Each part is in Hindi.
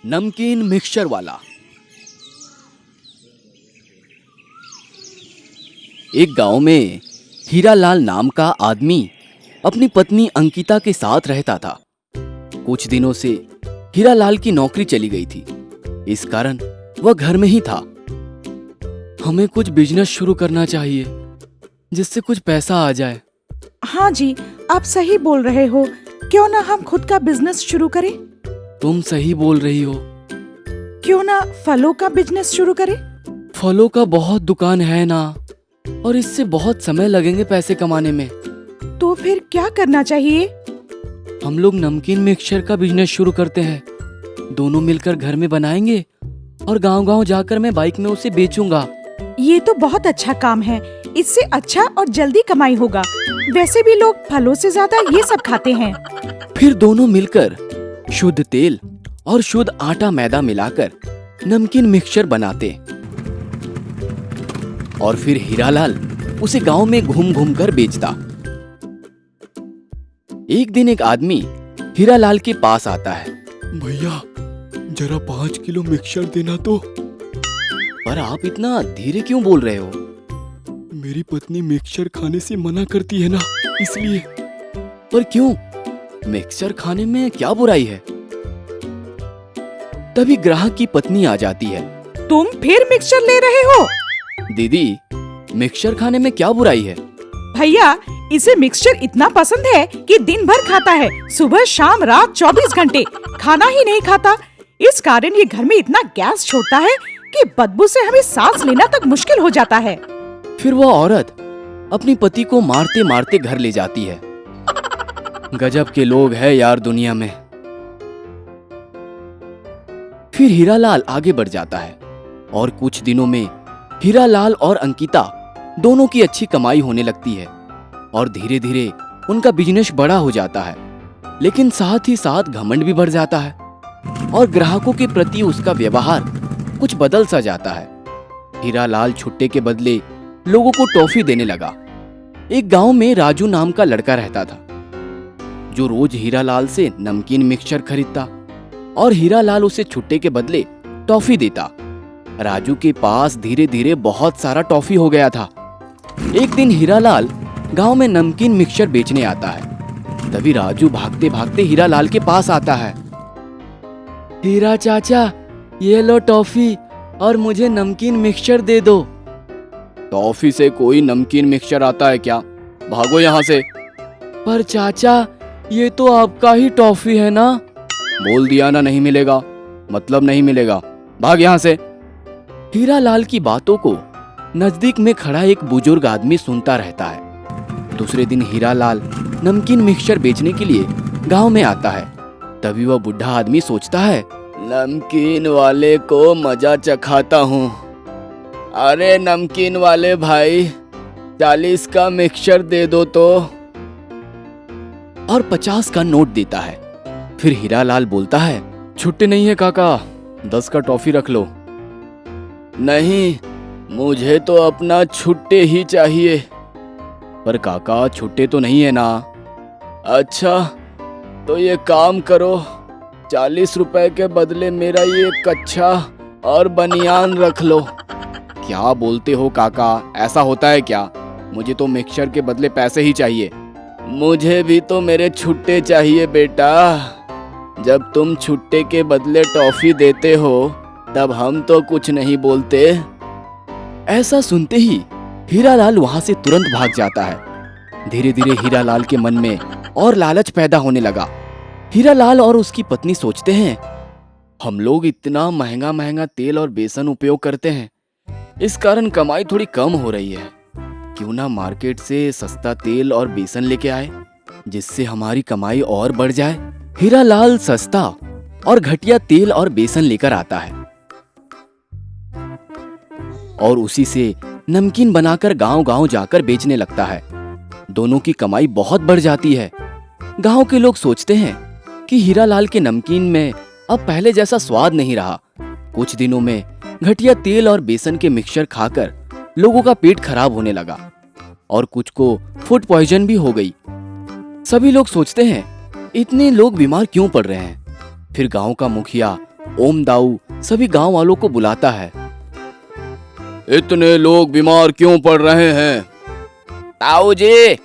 नमकीन मिक्सचर वाला। एक गांव में हीरालाल नाम का आदमी अपनी पत्नी अंकिता के साथ रहता था। कुछ दिनों से हीरालाल की नौकरी चली गई थी, इस कारण वह घर में ही था। हमें कुछ बिजनेस शुरू करना चाहिए जिससे कुछ पैसा आ जाए। हाँ जी, आप सही बोल रहे हो। क्यों ना हम खुद का बिजनेस शुरू करें? तुम सही बोल रही हो। क्यों ना फलों का बिजनेस शुरू करें? फलों का बहुत दुकान है ना, और इससे बहुत समय लगेंगे पैसे कमाने में। तो फिर क्या करना चाहिए? हम लोग नमकीन मिक्सचर का बिजनेस शुरू करते हैं। दोनों मिलकर घर में बनाएंगे और गांव-गांव जाकर मैं बाइक में उसे बेचूंगा। ये तो बहुत अच्छा काम है। इससे अच्छा और जल्दी कमाई होगा। वैसे भी लोग फलों से ज्यादा ये सब खाते हैं। फिर दोनों मिलकर शुद्ध तेल और शुद्ध आटा मैदा मिलाकर नमकीन मिक्सचर बनाते और फिर हीरालाल उसे गांव में घूम घूम कर बेचता। एक दिन एक आदमी हीरालाल के पास आता है। भैया, जरा 5 किलो मिक्सचर देना तो। पर आप इतना धीरे क्यों बोल रहे हो? मेरी पत्नी मिक्सचर खाने से मना करती है ना, इसलिए। पर क्यों? मिक्सचर खाने में क्या बुराई है? तभी ग्राहक की पत्नी आ जाती है। तुम फिर मिक्सचर ले रहे हो? दीदी, मिक्सचर खाने में क्या बुराई है? भैया, इसे मिक्सचर इतना पसंद है कि दिन भर खाता है। सुबह शाम रात 24 घंटे खाना ही नहीं खाता। इस कारण ये घर में इतना गैस छोड़ता है कि बदबू से हमें सांस लेना तक मुश्किल हो जाता है। फिर वह औरत अपनी पति को मारते मारते घर ले जाती है। गजब के लोग हैं यार दुनिया में। फिर हीरालाल आगे बढ़ जाता है और कुछ दिनों में हीरालाल और अंकिता दोनों की अच्छी कमाई होने लगती है और धीरे धीरे उनका बिजनेस बड़ा हो जाता है। लेकिन साथ ही साथ घमंड भी बढ़ जाता है और ग्राहकों के प्रति उसका व्यवहार कुछ बदल सा जाता है। हीरालाल छुट्टे के बदले लोगों को टॉफी देने लगा। एक गांव में राजू नाम का लड़का रहता था जो रोज हीरालाल से नमकीन मिक्सचर खरीदता और हीरालाल उसे छुट्टे के बदले टॉफी देता। राजू के पास धीरे धीरे बहुत सारा टॉफी हो गया था। एक दिन हीरालाल गांव में नमकीन मिक्सचर बेचने आता है। तभी राजू भागते भागते हीरालाल के पास आता है। हीरा चाचा, ये लो टॉफी और मुझे नमकीन मिक्सचर दे दो। टॉफी से कोई नमकीन मिक्सचर आता है क्या? भागो यहाँ से। पर चाचा, ये तो आपका ही टॉफी है ना। बोल दिया ना, नहीं मिलेगा मतलब नहीं मिलेगा। भाग यहाँ से। हीरालाल की बातों को नजदीक में खड़ा एक बुजुर्ग आदमी सुनता रहता है। दूसरे दिन हीरालाल नमकीन मिक्सचर बेचने के लिए गांव में आता है। तभी वह बुढ़ा आदमी सोचता है, नमकीन वाले को मजा चखाता हूँ। अरे नमकीन वाले भाई, 40 का मिक्सचर दे दो तो। और 50 का नोट देता है। फिर हीरालाल बोलता है, छुट्टी नहीं है काका, 10 का टॉफी रख लो। नहीं, मुझे तो अपना छुट्टे ही चाहिए। पर काका, छुट्टे तो नहीं है ना। अच्छा, तो ये काम करो, 40 रुपए के बदले मेरा ये कच्छा और बनियान रख लो। क्या बोलते हो काका, ऐसा होता है क्या? मुझे तो मिक्सचर के बदले पैसे ही चाहिए। मुझे भी तो मेरे छुट्टे चाहिए बेटा। जब तुम छुट्टे के बदले टॉफी देते हो तब हम तो कुछ नहीं बोलते। ऐसा सुनते ही हीरालाल वहां से तुरंत भाग जाता है। धीरे धीरे हीरालाल के मन में और लालच पैदा होने लगा। हीरालाल और उसकी पत्नी सोचते हैं, हम लोग इतना महंगा महंगा तेल और बेसन उपयोग करते हैं, इस कारण कमाई थोड़ी कम हो रही है। क्यों ना मार्केट से सस्ता तेल और बेसन लेके आए, जिससे हमारी कमाई और बढ़ जाए। हीरालाल सस्ता और घटिया तेल और बेसन लेकर आता है और उसी से नमकीन बनाकर गांव-गांव जाकर बेचने लगता है। दोनों की कमाई बहुत बढ़ जाती है। गांव के लोग सोचते हैं कि हीरालाल के नमकीन में अब पहले जैसा स्वाद नहीं रहा। कुछ दिनों में घटिया तेल और बेसन के मिक्सचर खाकर लोगों का पेट खराब होने लगा और कुछ को फूड पॉइजन भी हो गई। सभी लोग सोचते हैं, इतने लोग बीमार क्यों पड़ रहे हैं। फिर गांव का मुखिया ओम दाऊ सभी गांव वालों को बुलाता है। इतने लोग बीमार क्यों पड़ रहे हैं? ताऊ जी,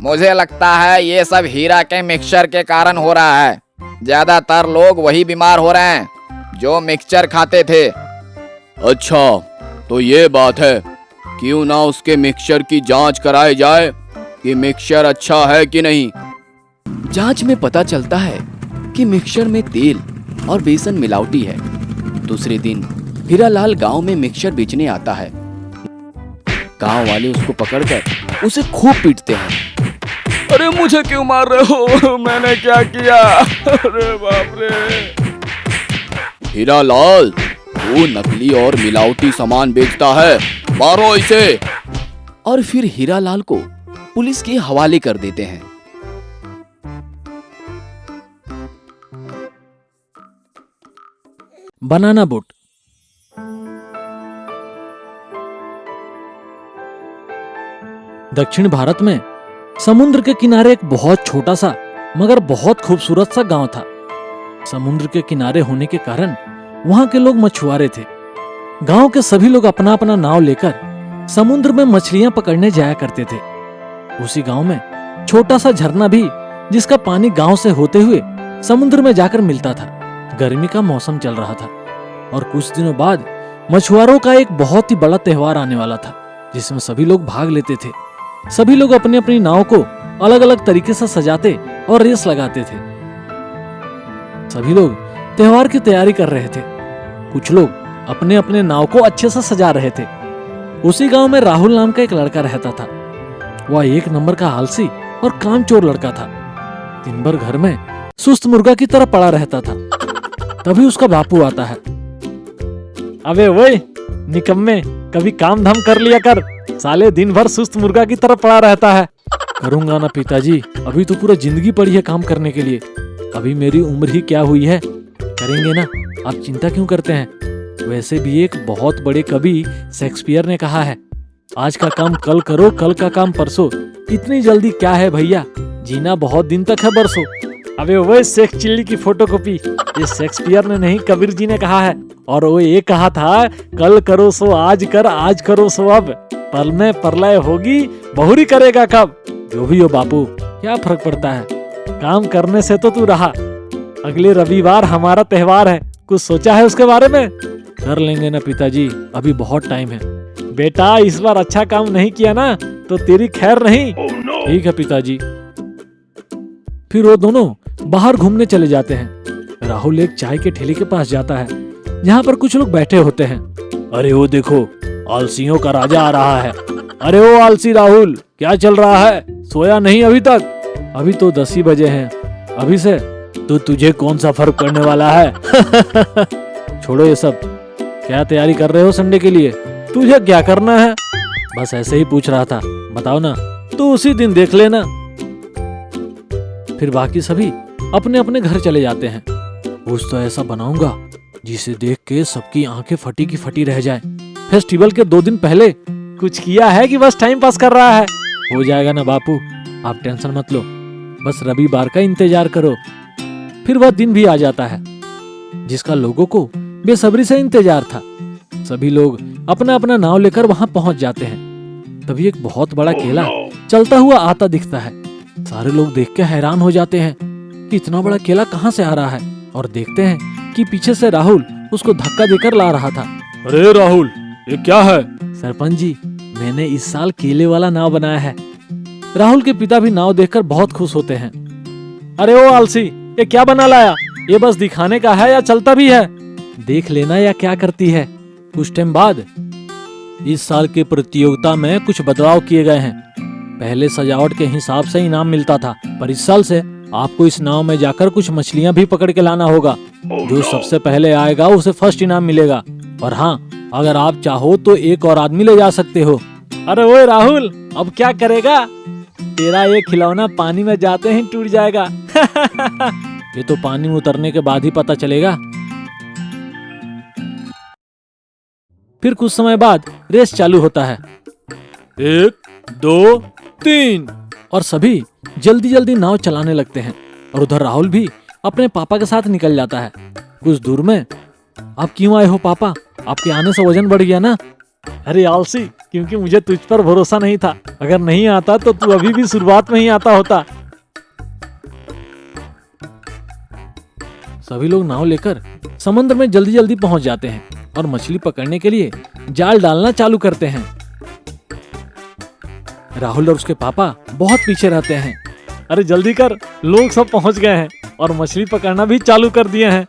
मुझे लगता है ये सब हीरा के मिक्सचर के कारण हो रहा है। ज्यादातर लोग वही बीमार हो रहे हैं जो मिक्सचर खाते थे। अच्छा, तो ये बात है। क्यों ना उसके मिक्सचर की जांच कराई जाए कि मिक्सचर अच्छा है कि नहीं। जांच में पता चलता है कि मिक्सचर में तेल और बेसन मिलावटी है। दूसरे दिन हीरालाल गांव में मिक्सचर बेचने आता है। गांव वाले उसको पकड़कर उसे खूब पीटते हैं। अरे मुझे क्यों मार रहे हो? मैंने क्या किया? अरे बाप रे। हीरालाल, वो नकली और मिलावटी सामान बेचता है, मारो इसे। और फिर हीरालाल को पुलिस के हवाले कर देते हैं। Banana boat. दक्षिण भारत में समुद्र के किनारे एक बहुत छोटा सा मगर बहुत खूबसूरत सा गांव था। समुद्र के किनारे होने के कारण वहां के लोग मछुआरे थे। गांव के सभी लोग अपना अपना नाव लेकर समुद्र में मछलियां पकड़ने जाया करते थे। उसी गांव में छोटा सा झरना भी, जिसका पानी गांव से होते हुए समुद्र में जाकर मिलता था। गर्मी का मौसम चल रहा था और कुछ दिनों बाद मछुआरों का एक बहुत ही बड़ा त्योहार आने वाला था, जिसमें सभी लोग भाग लेते थे। सभी लोग अपनी अपनी नाव को अलग अलग तरीके से सजाते और रेस लगाते थे। सभी लोग त्योहार की तैयारी कर रहे थे। कुछ लोग अपने अपने नाव को अच्छे से सजा रहे थे। उसी गांव में राहुल नाम का एक लड़का रहता था। वह एक नंबर का आलसी और कामचोर लड़का था। दिन भर घर में सुस्त मुर्गा की तरह पड़ा रहता था। तभी उसका बापू आता है। अबे वही निकम्मे, कभी काम धाम कर लिया कर। साले दिन भर सुस्त मुर्गा की तरह पड़ा रहता है। करूंगा ना पिताजी, अभी तो पूरा जिंदगी पड़ी है काम करने के लिए। अभी मेरी उम्र ही क्या हुई है, करेंगे ना, आप चिंता क्यों करते हैं। वैसे भी एक बहुत बड़े कवि शेक्सपियर ने कहा है, आज का काम कल करो, कल का काम परसों। इतनी जल्दी क्या है भैया, जीना बहुत दिन तक है बरसों। अबे वो शेख चिल्ली की फोटोकॉपी, ये शेक्सपियर ने नहीं, कबीर जी ने कहा है। और वो ये कहा था, कल करो सो आज कर, आज करो सो अब, पल में प्रलय होगी, बहुरी करेगा कब। जो भी हो बापू, क्या फर्क पड़ता है, काम करने से तो तू रहा। अगले रविवार हमारा त्योहार है, कुछ सोचा है उसके बारे में। कर लेंगे ना पिताजी, अभी बहुत टाइम है। बेटा इस बार अच्छा काम नहीं किया ना तो तेरी खैर नहीं। ठीक है पिताजी। फिर वो दोनों बाहर घूमने चले जाते हैं। राहुल एक चाय के ठेले के पास जाता है, जहाँ पर कुछ लोग बैठे होते हैं। अरे वो देखो, आलसियों का राजा आ रहा है। अरे वो आलसी राहुल, क्या चल रहा है, सोया नहीं अभी तक? अभी तो 10 ही बजे हैं, अभी से तो तुझे कौन सा फर्क पड़ने वाला है। छोड़ो ये सब, क्या तैयारी कर रहे हो संडे के लिए? तुझे क्या करना है? बस ऐसे ही पूछ रहा था, बताओ ना। तो उसी दिन देख लेना। फिर बाकी सभी अपने अपने घर चले जाते हैं। कुछ तो ऐसा बनाऊंगा जिसे देख के सबकी आंखें फटी की फटी रह जाए। फेस्टिवल के 2 दिन पहले कुछ किया है कि बस टाइम पास कर रहा है? हो जाएगा ना बापू, आप टेंशन मत लो, बस रविवार का इंतजार करो। फिर वह दिन भी आ जाता है जिसका लोगों को बेसब्री से इंतजार था। सभी लोग अपना अपना नाव लेकर वहां पहुंच जाते हैं। तभी एक बहुत बड़ा केला चलता हुआ आता दिखता है। सारे लोग देख के हैरान हो जाते हैं कि इतना बड़ा केला कहां से आ रहा है, और देखते हैं कि पीछे से राहुल उसको धक्का देकर ला रहा था। अरे राहुल, ये क्या है? सरपंच जी, मैंने इस साल केले वाला नाव बनाया है। राहुल के पिता भी नाव देखकर बहुत खुश होते हैं। अरे ओ आलसी, ये क्या बना लाया? ये बस दिखाने का है या चलता भी है? देख लेना या क्या करती है। कुछ टाइम बाद इस साल के प्रतियोगिता में कुछ बदलाव किए गए हैं। पहले सजावट के हिसाब से इनाम मिलता था, पर इस साल से आपको इस नाव में जाकर कुछ मछलियां भी पकड़ के लाना होगा। जो सबसे पहले आएगा उसे फर्स्ट इनाम मिलेगा। और हाँ, अगर आप चाहो तो एक और आदमी ले जा सकते हो। अरे वो राहुल, अब क्या करेगा? तेरा ये खिलौना पानी में जाते ही टूट जाएगा। ये तो पानी में उतरने के बाद ही पता चलेगा। फिर कुछ समय बाद रेस चालू होता है। 1, 2, 3 और सभी जल्दी जल्दी नाव चलाने लगते हैं। और उधर राहुल भी अपने पापा के साथ निकल जाता है। कुछ दूर में आप क्यों आए हो पापा? आपके आने से वजन बढ़ गया ना? अरे आलसी, क्योंकि मुझे तुझ पर भरोसा नहीं था। अगर नहीं आता तो तू अभी भी शुरुआत में ही आता होता। सभी लोग नाव लेकर समुद्र में जल्दी जल्दी पहुंच जाते हैं और मछली पकड़ने के लिए जाल डालना चालू करते हैं। राहुल और उसके पापा बहुत पीछे रहते हैं। अरे जल्दी कर, लोग सब पहुंच गए हैं और मछली पकड़ना भी चालू कर दिए हैं।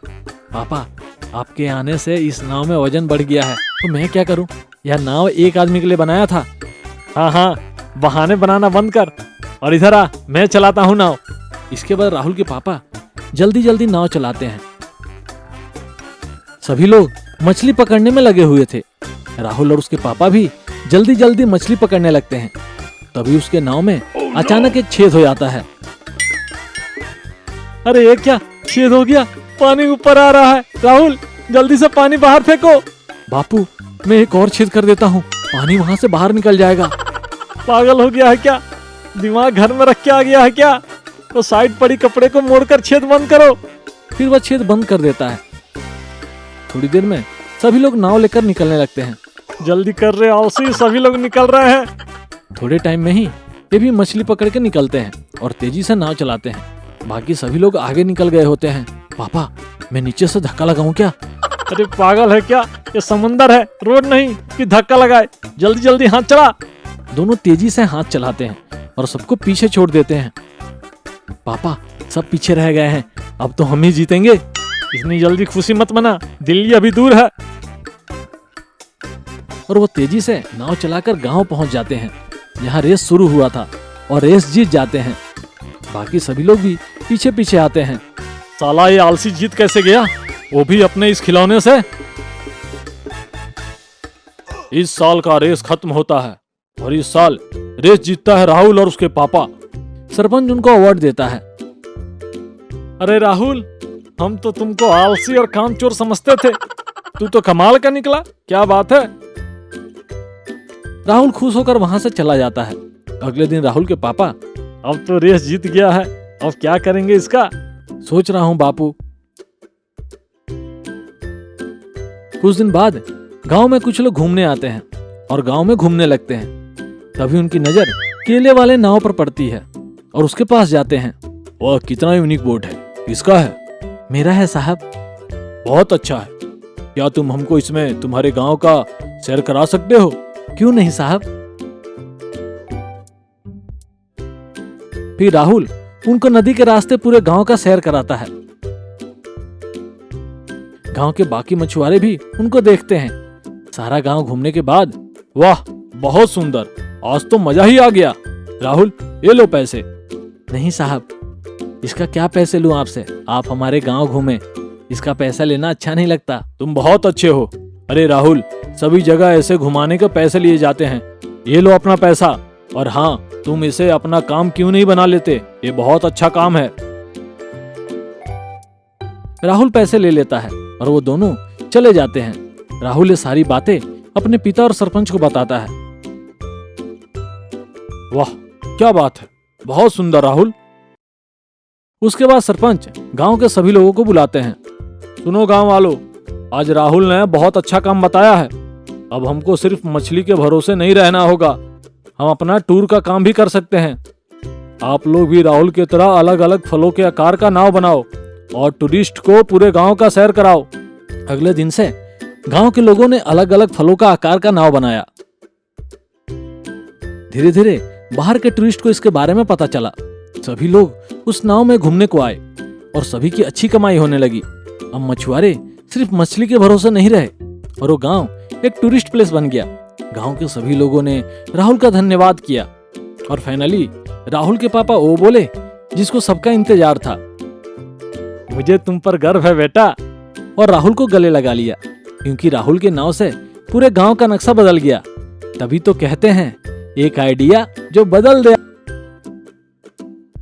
पापा, आपके आने से इस नाव में वजन बढ़ गया है, तो मैं क्या करूं? यह नाव एक आदमी के लिए बनाया था। हाँ, बहाने बनाना बंद कर और इधर आ, मैं चलाता हूँ नाव। इसके बाद राहुल के पापा जल्दी जल्दी नाव चलाते हैं। सभी लोग मछली पकड़ने में लगे हुए थे। राहुल और उसके पापा भी जल्दी जल्दी मछली पकड़ने लगते हैं। तभी उसके नाव में अचानक एक छेद हो जाता है। अरे ये क्या, छेद हो गया, पानी ऊपर आ रहा है। राहुल, जल्दी से पानी बाहर फेंको। बापू, मैं एक और छेद कर देता हूँ, पानी वहां से बाहर निकल जाएगा। पागल हो गया है क्या? दिमाग घर में रख के आ गया है क्या? तो साइड पड़ी कपड़े को मोड़कर छेद बंद करो। फिर वह छेद बंद कर देता है। थोड़ी देर में सभी लोग नाव लेकर निकलने लगते हैं। जल्दी कर रहे आलसी, सभी लोग निकल रहे हैं। थोड़े टाइम में ही ये भी मछली पकड़ के निकलते हैं और तेजी से नाव चलाते हैं। बाकी सभी लोग आगे निकल गए होते हैं। पापा, मैं नीचे से धक्का लगाऊं क्या? अरे पागल है क्या? ये समुंदर है, रोड नहीं कि धक्का लगाए। जल्दी जल्दी हाथ चला। दोनों तेजी से हाथ चलाते हैं और सबको पीछे छोड़ देते हैं। पापा, सब पीछे रह गए हैं, अब तो हम ही जीतेंगे। इतनी जल्दी खुशी मत मना, दिल्ली अभी दूर है। और वो तेजी से नाव चलाकर गांव पहुंच जाते हैं जहां रेस शुरू हुआ था और रेस जीत जाते हैं। बाकी सभी लोग भी पीछे पीछे आते हैं। साला ये आलसी जीत कैसे गया, वो भी अपने इस खिलौने से। इस साल का रेस खत्म होता है और इस साल रेस जीतता है राहुल और उसके पापा। सरपंच उनको अवार्ड देता है। अरे राहुल, हम तो तुमको आलसी और कामचोर समझते थे, तू तो कमाल का निकला, क्या बात है। राहुल खुश होकर वहां से चला जाता है। अगले दिन राहुल के पापा, अब तो रेस जीत गया है, अब क्या करेंगे इसका? सोच रहा हूं बापू। कुछ दिन बाद गांव में कुछ लोग घूमने आते हैं और गांव में घूमने लगते हैं। तभी उनकी नजर केले वाले नाव पर पड़ती है और उसके पास जाते हैं। वह कितना यूनिक बोट है, किसका है? मेरा है साहब। बहुत अच्छा है, क्या तुम हमको इसमें तुम्हारे गांव का सैर करा सकते हो? क्यों नहीं साहब। फिर राहुल उनको नदी के रास्ते पूरे गांव का सैर कराता है। गांव के बाकी मछुआरे भी उनको देखते हैं। सारा गांव घूमने के बाद, वाह बहुत सुंदर, आज तो मजा ही आ गया। राहुल, ये लो पैसे। नहीं साहब, इसका क्या पैसे लूं आपसे? आप हमारे गांव घूमे, इसका पैसा लेना अच्छा नहीं लगता। तुम बहुत अच्छे हो। अरे राहुल, सभी जगह ऐसे घुमाने के पैसे लिए जाते हैं, ये लो अपना पैसा। और हाँ, तुम इसे अपना काम क्यों नहीं बना लेते, ये बहुत अच्छा काम है। राहुल पैसे ले लेता है और वो दोनों चले जाते हैं। राहुल ये सारी बातें अपने पिता और सरपंच को बताता है। वाह क्या बात है, बहुत सुंदर राहुल। उसके बाद सरपंच गांव के सभी लोगों को बुलाते हैं। सुनो गांव वालों, आज राहुल ने बहुत अच्छा काम बताया है। अब हमको सिर्फ मछली के भरोसे नहीं रहना होगा, हम अपना टूर का काम भी कर सकते हैं। आप लोग भी राहुल की तरह अलग अलग फलों के आकार का नाव बनाओ और टूरिस्ट को पूरे गांव का सैर कराओ। अगले दिन से गांव के लोगों ने अलग अलग फलों का आकार का नाव बनाया। धीरे धीरे बाहर के टूरिस्ट को इसके बारे में पता चला। सभी लोग उस नाव में घूमने को आए और सभी की अच्छी कमाई होने लगी। अब मछुआरे सिर्फ मछली के भरोसे नहीं रहे और वो गांव एक टूरिस्ट प्लेस बन गया। गांव के सभी लोगों ने राहुल का धन्यवाद किया और फाइनली राहुल के पापा वो बोले जिसको सबका इंतजार था, मुझे तुम पर गर्व है बेटा। और राहुल को गले लगा लिया क्योंकि राहुल के नाव से पूरे गांव का नक्शा बदल गया। तभी तो कहते हैं एक आइडिया जो बदल दे।